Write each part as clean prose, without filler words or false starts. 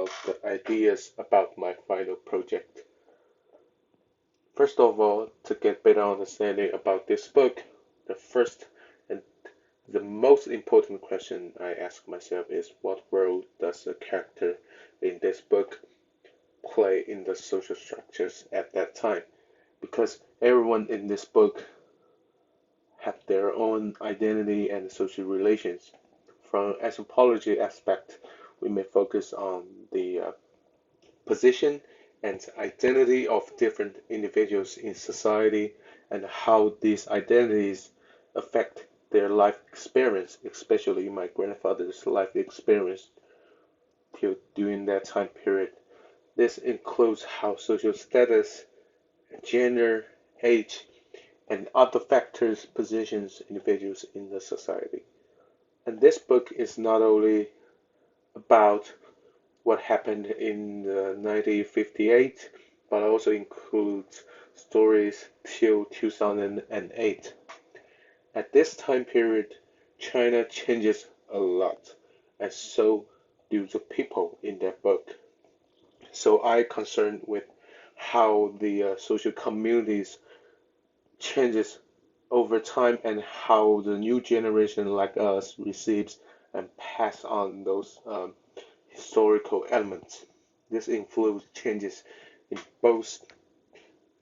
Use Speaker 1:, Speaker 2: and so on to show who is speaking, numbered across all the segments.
Speaker 1: about the ideas about my final project. First of all, to get better understanding about this book, the first and the most important question I ask myself is what role does the character in this book play in the social structures at that time? Because everyone in this book have their own identity and social relations. From anthropology aspect, we may focus on the position and identity of different individuals in society and how these identities affect their life experience, especially my grandfather's life experience during that time period. This includes how social status, gender, age, and other factors positions individuals in the society. And this book is not only about what happened in 1958, but also includes stories till 2008. At this time period, China changes a lot, and so do the people in that book. So I concerned with how the social communities changes over time and how the new generation like us receives and pass on those historical elements. This includes changes in both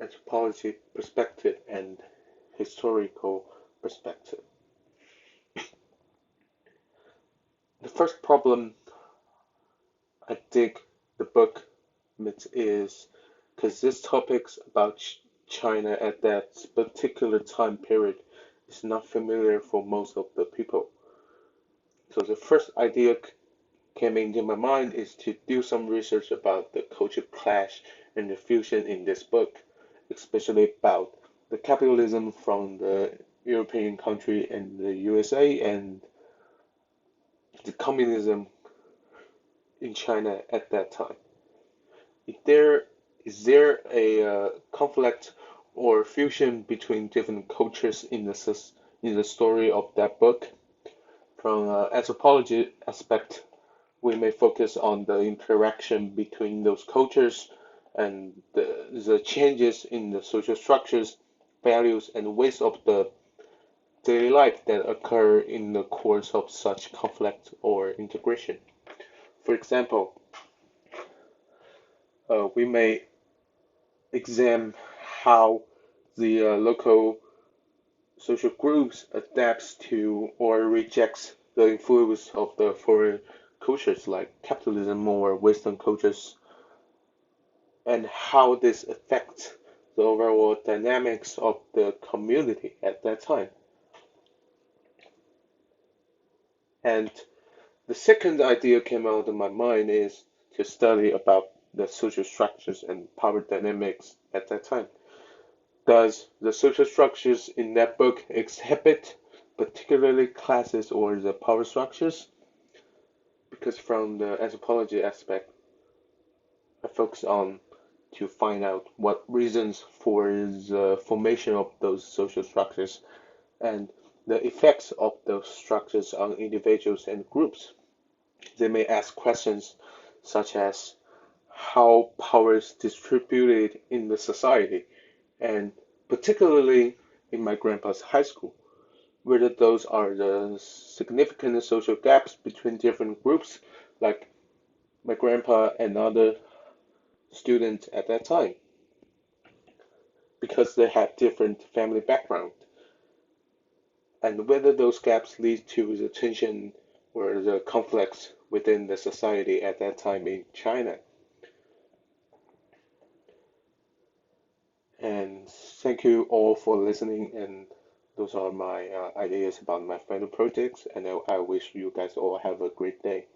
Speaker 1: anthropology perspective and historical perspective. The first problem I think the book meets is because this topics about China at that particular time period is not familiar for most of the people. So the first idea came into my mind is to do some research about the culture clash and the fusion in this book, especially about the capitalism from the European country and the USA and the communism in China at that time. Is there a conflict or fusion between different cultures in the story of that book? From anthropology aspect, we may focus on the interaction between those cultures and the changes in the social structures, values, and ways of the daily life that occur in the course of such conflict or integration. For example, we may examine how the local social groups adapts to or rejects the influence of the foreign cultures like capitalism or Western cultures and how this affects the overall dynamics of the community at that time. And the second idea came out of my mind is to study about the social structures and power dynamics at that time. Does the social structures in that book exhibit particularly classes or the power structures? Because from the anthropology aspect, I focus on to find out what reasons for the formation of those social structures and the effects of those structures on individuals and groups. They may ask questions such as how power is distributed in the society, and particularly in my grandpa's high school, whether those are the significant social gaps between different groups, like my grandpa and other students at that time, because they have different family background, and whether those gaps lead to the tension or the conflicts within the society at that time in China. And thank you all for listening. And those are my ideas about my final projects. And I wish you guys all have a great day.